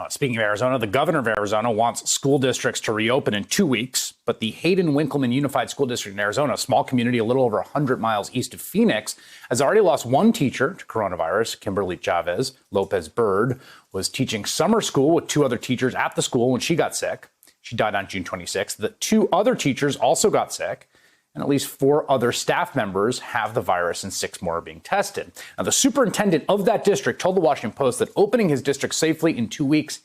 Speaking of Arizona, the governor of Arizona wants school districts to reopen in 2 weeks, but the Hayden-Winkleman Unified School District in Arizona, a small community a little over 100 miles east of Phoenix, has already lost one teacher to coronavirus. Kimberly Chavez Lopez Bird was teaching summer school with two other teachers at the school when she got sick. She died on June 26th. The two other teachers also got sick, and at least 4 other staff members have the virus and 6 more are being tested. Now, the superintendent of that district told the Washington Post that opening his district safely in 2 weeks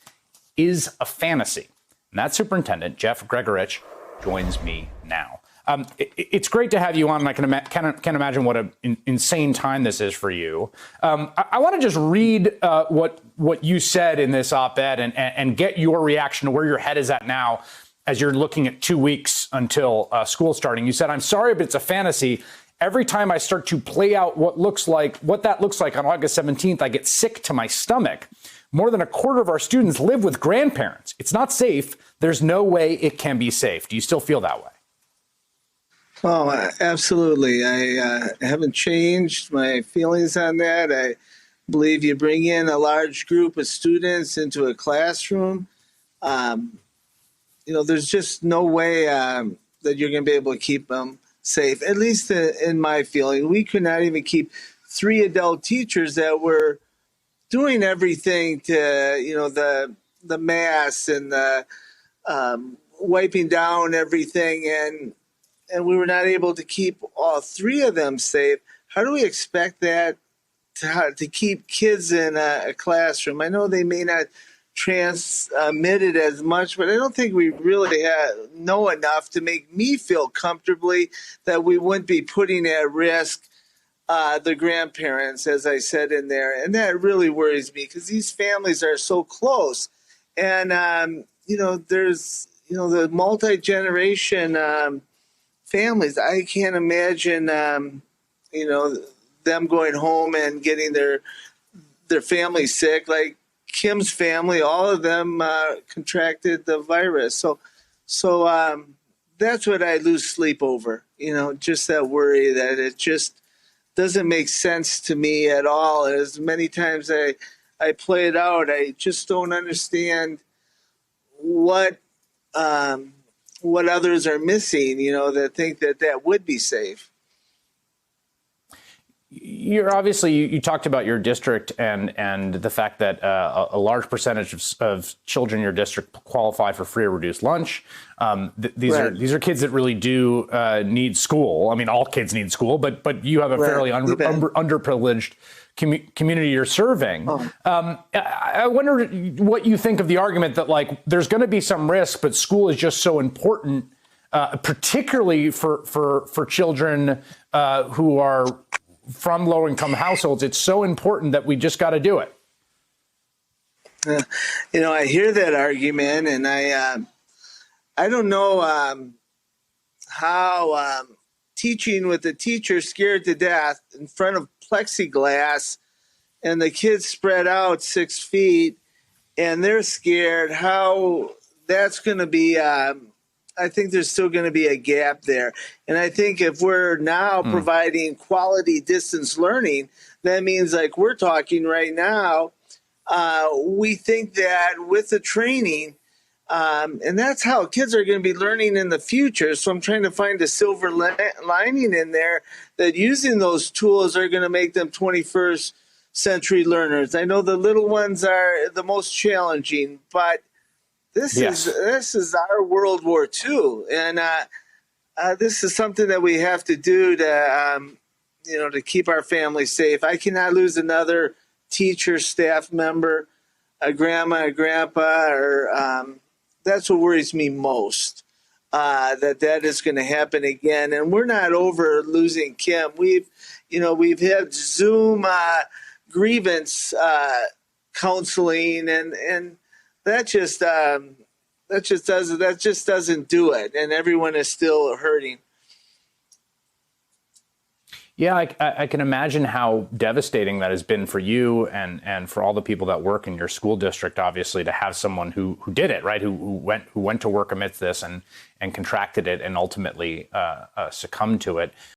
is a fantasy. And that superintendent, Jeff Gregorich, joins me now. It's great to have you on, and I can imagine what an insane time this is for you. I want to just read what you said in this op-ed and get your reaction to where your head is at now as you're looking at 2 weeks until school starting. You said, "I'm sorry, but it's a fantasy. Every time I start to play out what that looks like on August 17th, I get sick to my stomach. More than a quarter of our students live with grandparents. It's not safe. There's no way it can be safe." Do you still feel that way? Oh, absolutely. I haven't changed my feelings on that. I believe you bring in a large group of students into a classroom. There's just no way that you're going to be able to keep them safe, at least in my feeling. We could not even keep 3 adult teachers that were doing everything to, the masks and the wiping down everything, and we were not able to keep all 3 of them safe. How do we expect that to keep kids in a classroom? I know they may not transmit it as much, but I don't think we really know enough to make me feel comfortably that we wouldn't be putting at risk the grandparents, as I said in there. And that really worries me because these families are so close. And, there's, the multi-generation families. I can't imagine, them going home and getting their family sick. Like Kim's family, all of them contracted the virus. So that's what I lose sleep over, just that worry that it just doesn't make sense to me at all. As many times I play it out, I just don't understand what others are missing, that think that would be safe. You're obviously, you talked about your district and the fact that a large percentage of children in your district qualify for free or reduced lunch. These are kids that really do need school. I mean, all kids need school, but you have a fairly underprivileged community you're serving. I wonder what you think of the argument that there's going to be some risk, but school is just so important, particularly for children who are from low-income households. It's so important that we just got to do it. I hear that argument, and I don't know how teaching with the teacher scared to death in front of plexiglass and the kids spread out 6 feet and they're scared, how that's going to be I think there's still going to be a gap there. And I think if we're now providing quality distance learning, that means like we're talking right now, we think that with the training, and that's how kids are going to be learning in the future. So I'm trying to find a silver lining in there that using those tools are going to make them 21st century learners. I know the little ones are the most challenging, but this is our World War II, and this is something that we have to do to to keep our families safe. I cannot lose another teacher, staff member, a grandma, a grandpa, or that's what worries me most. That is going to happen again, and we're not over losing Kim. We've had Zoom grievance counseling, and that just doesn't do it, and everyone is still hurting. Yeah, I can imagine how devastating that has been for you and for all the people that work in your school district, obviously, to have someone who did it, right, who went to work amidst this and contracted it and ultimately succumbed to it.